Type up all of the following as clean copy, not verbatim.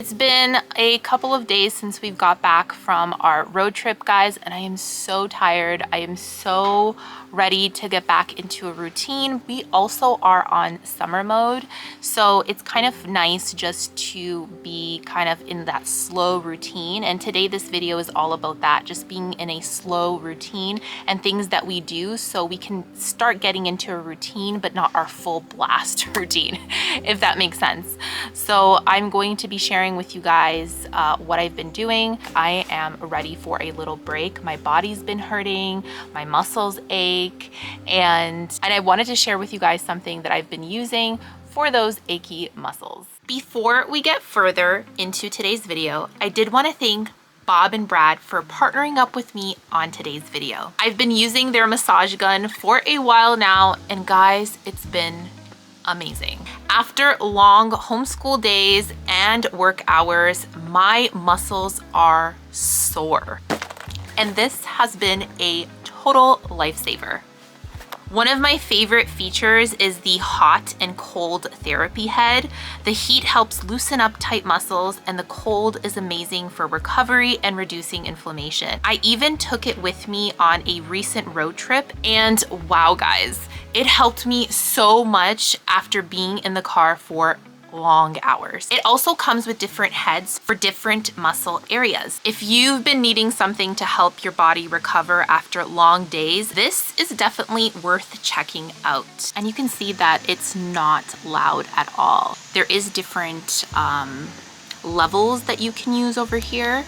It's been a couple of days since we've got back from our road trip, guys, and I am so tired. I am so ready to get back into a routine. We also are on summer mode, so it's kind of nice just to be kind of in that slow routine. And today this video is all about that, just being in a slow routine and things that we do so we can start getting into a routine, but not our full blast routine, if that makes sense. So I'm going to be sharing with you guys what I've been doing. I am ready for a little break. My body's been hurting, my muscles ache, and I wanted to share with you guys something that I've been using for those achy muscles. Before we get further into today's video, I did want to thank Bob and Brad for partnering up with me on today's video. I've been using their massage gun for a while now, and guys, it's been amazing. After long homeschool days and work hours, my muscles are sore. And this has been a total lifesaver. One of my favorite features is the hot and cold therapy head. The heat helps loosen up tight muscles, and the cold is amazing for recovery and reducing inflammation. I even took it with me on a recent road trip, and wow guys, it helped me so much after being in the car for long hours. It also comes with different heads for different muscle areas. If you've been needing something to help your body recover after long days, this is definitely worth checking out. And you can see that it's not loud at all. There is different levels that you can use over here.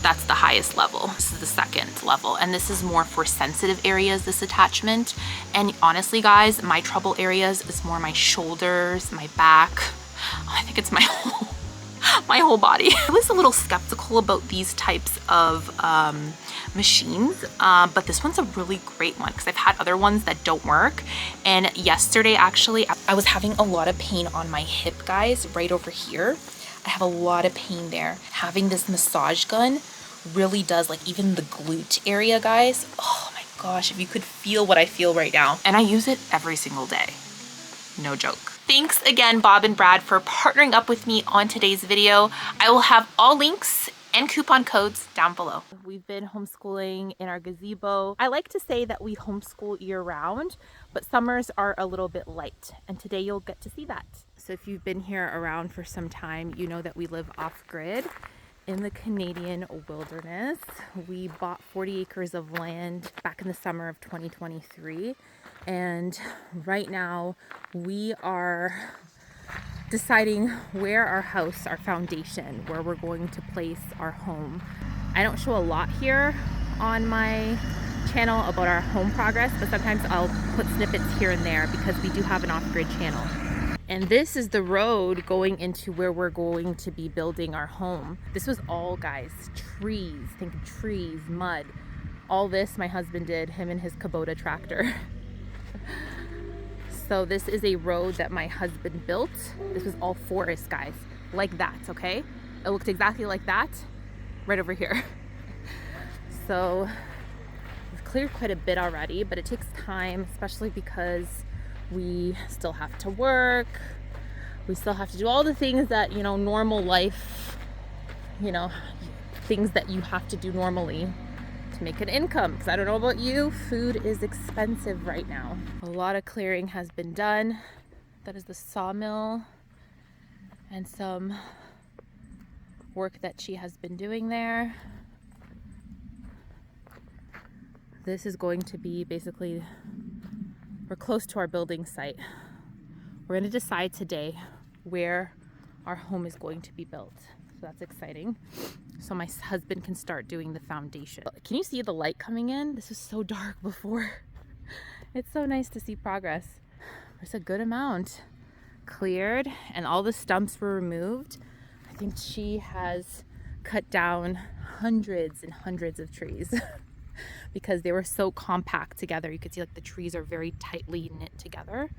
That's the highest level. This is the second level, and this is more for sensitive areas, this attachment. And honestly guys, my trouble areas is more my shoulders, my back. I think it's my whole body. I was a little skeptical about these types of machines, but this one's a really great one because I've had other ones that don't work. And yesterday actually, I was having a lot of pain on my hip, guys, right over here. I have a lot of pain there. Having this massage gun really does, like, even the glute area, guys. Oh my gosh, if you could feel what I feel right now. And I use it every single day. No joke. Thanks again, Bob and Brad, for partnering up with me on today's video. I will have all links and coupon codes down below. We've been homeschooling in our gazebo. I like to say that we homeschool year round, but summers are a little bit light, and today you'll get to see that. So if you've been here around for some time, you know that we live off-grid in the Canadian wilderness. We bought 40 acres of land back in the summer of 2023, and right now we are deciding where our house, our foundation, where we're going to place our home. I don't show a lot here on my channel about our home progress, but sometimes I'll put snippets here and there because we do have an off-grid channel. And this is the road going into where we're going to be building our home. This was all, guys, trees. Think of trees, mud. All this my husband did, him and his Kubota tractor. So this is a road that my husband built. This was all forest, guys, like that, okay? It looked exactly like that right over here. So we've cleared quite a bit already, but it takes time, especially because we still have to work. We still have to do all the things that, you know, normal life, you know, things that you have to do normally to make an income. Because I don't know about you, food is expensive right now. A lot of clearing has been done. That is the sawmill and some work that she has been doing there. This is going to be basically, we're close to our building site. We're going to decide today where our home is going to be built. So that's exciting. So my husband can start doing the foundation. Can you see the light coming in? This was so dark before. It's so nice to see progress. There's a good amount cleared and all the stumps were removed. I think she has cut down hundreds and hundreds of trees because they were so compact together. You could see like the trees are very tightly knit together.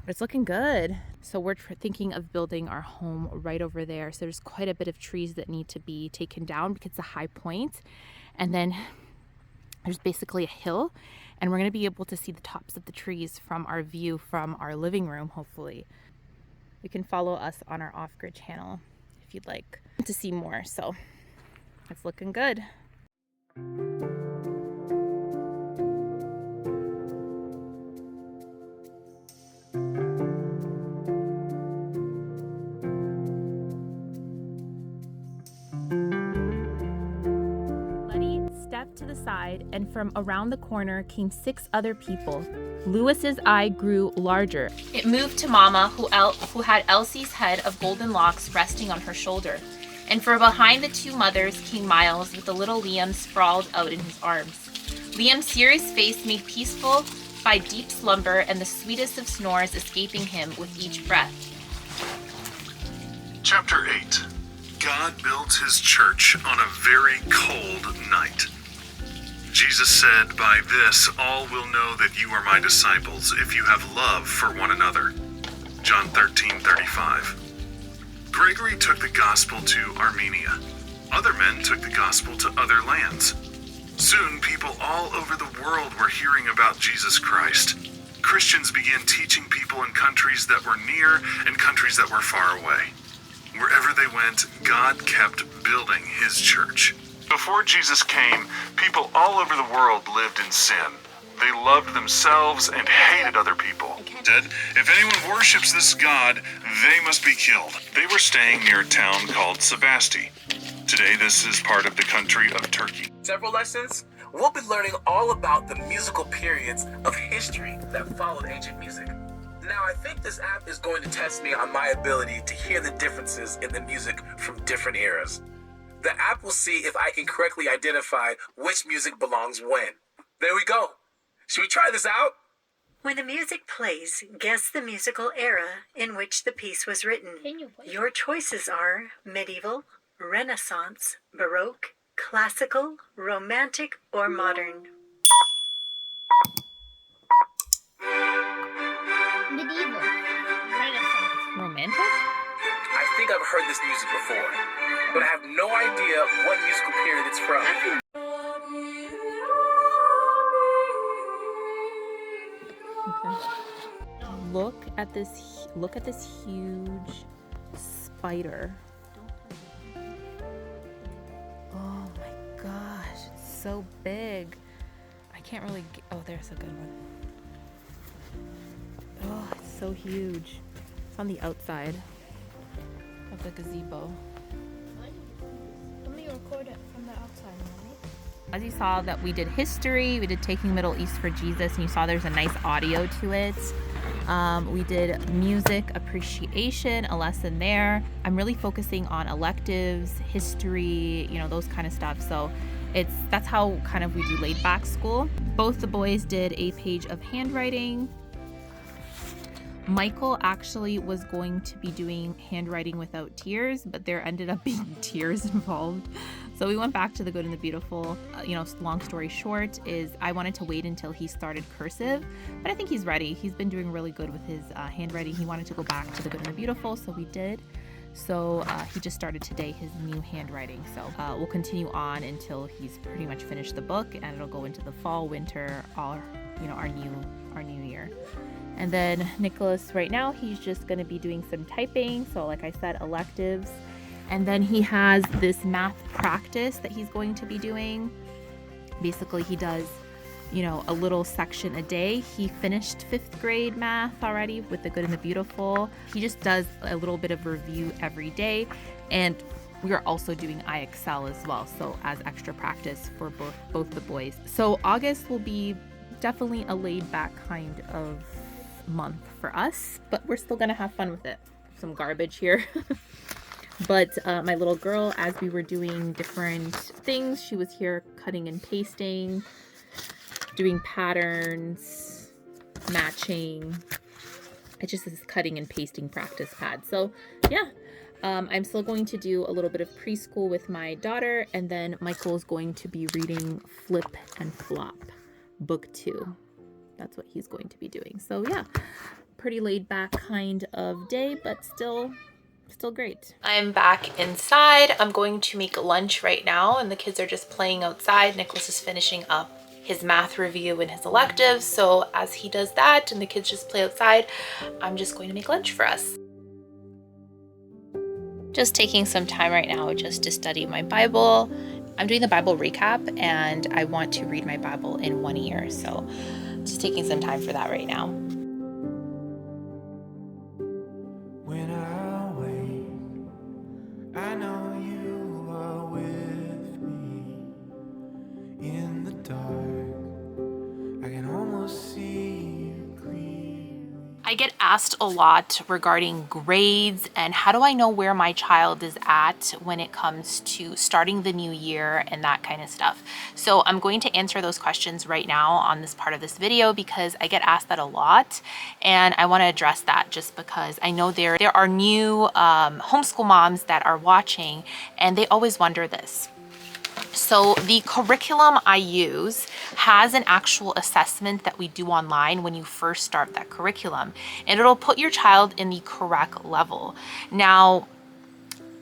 But it's looking good. So we're thinking of building our home right over there. So there's quite a bit of trees that need to be taken down because it's a high point. And then there's basically a hill, and we're going to be able to see the tops of the trees from our view from our living room, hopefully. You can follow us on our off-grid channel if you'd like to see more. So it's looking good. Stepped to the side, and from around the corner came 6 other people. Lewis's eye grew larger. It moved to Mama, who had Elsie's head of golden locks resting on her shoulder. And from behind the 2 mothers came Miles with the little Liam sprawled out in his arms. Liam's serious face made peaceful by deep slumber and the sweetest of snores escaping him with each breath. Chapter 8. God builds his church on a very cold night. Jesus said, "By this all will know that you are my disciples, if you have love for one another." John 13:35. Gregory took the gospel to Armenia. Other men took the gospel to other lands. Soon, people all over the world were hearing about Jesus Christ. Christians began teaching people in countries that were near and countries that were far away. Wherever they went, God kept building his church. Before Jesus came, people all over the world lived in sin. They loved themselves and hated other people. Said, if anyone worships this God, they must be killed. They were staying near a town called Sebasti. Today, this is part of the country of Turkey. Several lessons, we'll be learning all about the musical periods of history that followed ancient music. Now, I think this app is going to test me on my ability to hear the differences in the music from different eras. The app will see if I can correctly identify which music belongs when. There we go. Should we try this out? When the music plays, guess the musical era in which the piece was written. Your choices are medieval, Renaissance, Baroque, classical, romantic, or modern. Medieval. Renaissance. Romantic? I think I've heard this music before, but I have no idea what musical period it's from. Okay. Look at this huge spider. Oh my gosh, it's so big. I can't really oh, there's a good one. Oh, it's so huge. It's on the outside of the gazebo. Let me record it from the outside, right? As you saw that we did history, we did Taking Middle East for Jesus, and you saw there's a nice audio to it. We did music appreciation, a lesson there. I'm really focusing on electives, history, those kind of stuff. So that's how kind of we do laid back school. Both the boys did a page of handwriting. Michael actually was going to be doing handwriting without tears, but there ended up being tears involved. So we went back to the Good and the Beautiful. Long story short is I wanted to wait until he started cursive, but I think he's ready. He's been doing really good with his handwriting. He wanted to go back to the Good and the Beautiful, so we did. So he just started today his new handwriting. So we'll continue on until he's pretty much finished the book, and it'll go into the fall, winter, our new year. And then Nicholas, right now, he's just going to be doing some typing. So like I said, electives. And then he has this math practice that he's going to be doing. Basically, he does, a little section a day. He finished 5th grade math already with the Good and the Beautiful. He just does a little bit of review every day. And we are also doing IXL as well. So as extra practice for both the boys. So August will be definitely a laid back kind of month for us, but we're still gonna have fun with it. Some garbage here. But my little girl, as we were doing different things, she was here cutting and pasting, doing patterns, matching. It just is cutting and pasting practice pad. So yeah, I'm still going to do a little bit of preschool with my daughter, and then Michael's going to be reading Flip and Flop, book 2. That's what he's going to be doing. So yeah, pretty laid back kind of day, but still great. I'm back inside. I'm going to make lunch right now, and the kids are just playing outside. Nicholas is finishing up his math review and his electives. So as he does that and the kids just play outside, I'm just going to make lunch for us. Just taking some time right now just to study my Bible. I'm doing the Bible recap and I want to read my Bible in 1 year. So just taking some time for that right now. When I wake, I know you are with me. In the dark, I can almost see you clearly. I get asked a lot regarding grades and how do I know where my child is at when it comes to starting the new year and that kind of stuff. So I'm going to answer those questions right now on this part of this video because I get asked that a lot and I want to address that just because I know there are new homeschool moms that are watching and they always wonder this. So the curriculum I use has an actual assessment that we do online when you first start that curriculum, and it'll put your child in the correct level. Now,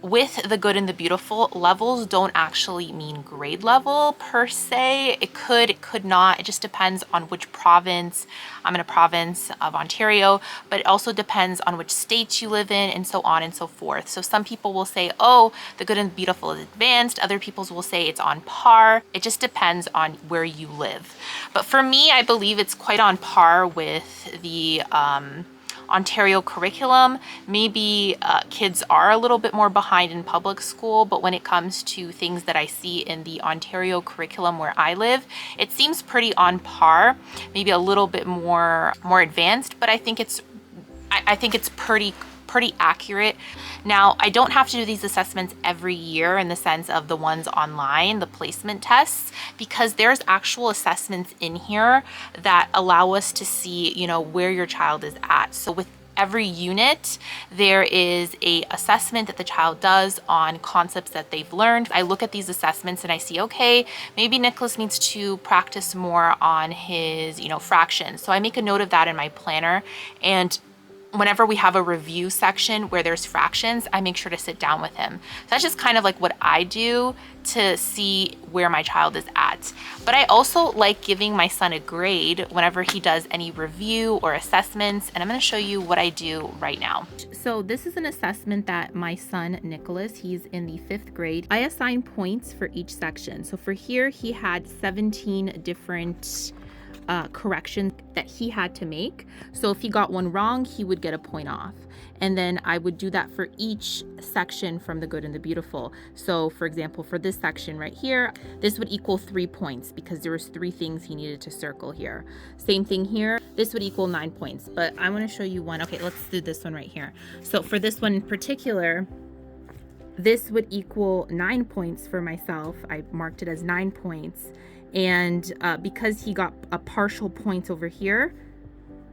with the good and the beautiful, levels don't actually mean grade level per se. It could not. It just depends on which province. I'm in a province of Ontario, but it also depends on which states you live in and so on and so forth. So some people will say, oh, the good and the beautiful is advanced. Other people will say it's on par. It just depends on where you live. But for me, I believe it's quite on par with the Ontario curriculum. Maybe kids are a little bit more behind in public school, but when it comes to things that I see in the Ontario curriculum where I live, it seems pretty on par, maybe a little bit more advanced, but I think it's pretty accurate. Now, I don't have to do these assessments every year in the sense of the ones online, the placement tests, because there's actual assessments in here that allow us to see, you know, where your child is at. So with every unit, there is a assessment that the child does on concepts that they've learned. I look at these assessments and I see, okay, maybe Nicholas needs to practice more on his, you know, fractions. So I make a note of that in my planner, and whenever we have a review section where there's fractions, I make sure to sit down with him. So that's just kind of like what I do to see where my child is at. But I also like giving my son a grade whenever he does any review or assessments, and I'm going to show you what I do right now. So this is an assessment that my son Nicholas, he's in the 5th grade. I assign points for each section. So for here, he had 17 different corrections that he had to make. So if he got one wrong, he would get a point off. And then I would do that for each section from the good and the beautiful. So for example, for this section right here, this would equal 3 points because there was 3 things he needed to circle here. Same thing here, this would equal 9 points, but I want to show you one. Okay, let's do this one right here. So for this one in particular, this would equal 9 points for myself. I marked it as 9 points. And because he got a partial point over here,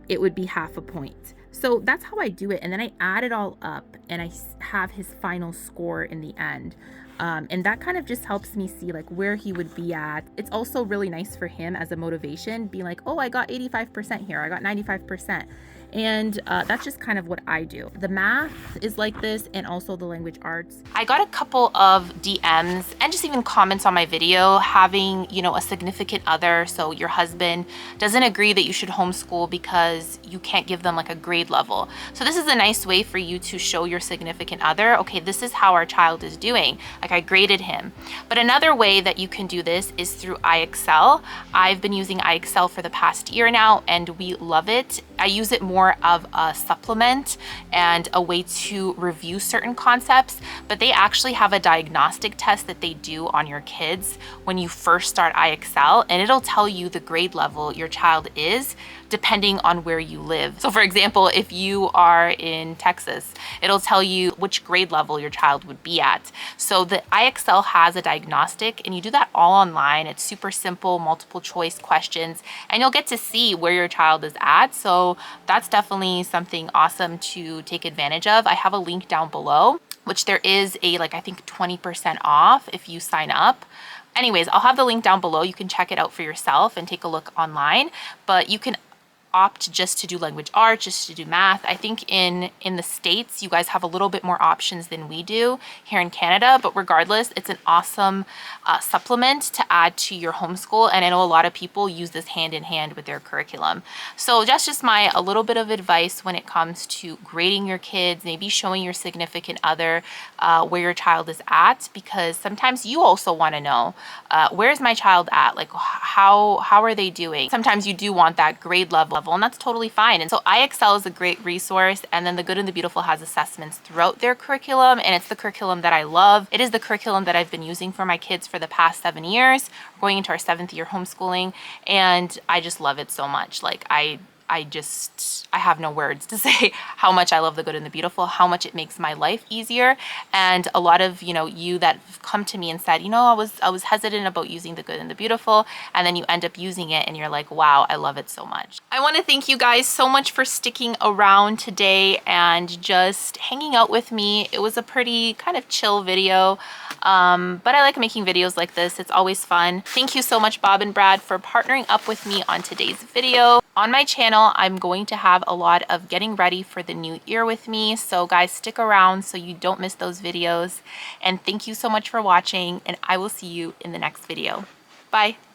it would be half a point. So that's how I do it. And then I add it all up and I have his final score in the end. And that kind of just helps me see like where he would be at. It's also really nice for him as a motivation, being like, oh, I got 85% here, I got 95%. And that's just kind of what I do. The math is like this, and also the language arts. I got a couple of DMs and just even comments on my video having, you know, a significant other, so your husband doesn't agree that you should homeschool because you can't give them like a grade level. So this is a nice way for you to show your significant other, okay, this is how our child is doing. Like I graded him. But another way that you can do this is through iExcel. I've been using iExcel for the past year now, and we love it. I use it more of a supplement and a way to review certain concepts, but they actually have a diagnostic test that they do on your kids when you first start iExcel, and it'll tell you the grade level your child is depending on where you live. So for example, if you are in Texas, it'll tell you which grade level your child would be at. So the iExcel has a diagnostic, and you do that all online. It's super simple, multiple choice questions, and you'll get to see where your child is at. So that's definitely something awesome to take advantage of. I have a link down below, which there is a, like, I think 20% off if you sign up. Anyways, I'll have the link down below. You can check it out for yourself and take a look online, but you can opt just to do language arts, just to do math. I think in the States, you guys have a little bit more options than we do here in Canada, but regardless, it's an awesome supplement to add to your homeschool. And I know a lot of people use this hand in hand with their curriculum. So that's just a little bit of advice when it comes to grading your kids, maybe showing your significant other where your child is at, because sometimes you also want to know, where's my child at? Like, how are they doing? Sometimes you do want that grade level, and that's totally fine. And so iExcel is a great resource, and then The Good and the Beautiful has assessments throughout their curriculum, and it's the curriculum that I love. It is the curriculum that I've been using for my kids for the past 7 years. We're going into our 7th year homeschooling, and I just love it so much. Like, I have no words to say how much I love The Good and the Beautiful, how much it makes my life easier. And a lot of, you that have come to me and said, I was hesitant about using The Good and the Beautiful, and then you end up using it and you're like, wow, I love it so much. I want to thank you guys so much for sticking around today and just hanging out with me. It was a pretty kind of chill video. But I like making videos like this. It's always fun. Thank you so much, Bob and Brad, for partnering up with me on today's video. On my channel, I'm going to have a lot of getting ready for the new year with me. So guys, stick around so you don't miss those videos. And thank you so much for watching, and I will see you in the next video. Bye.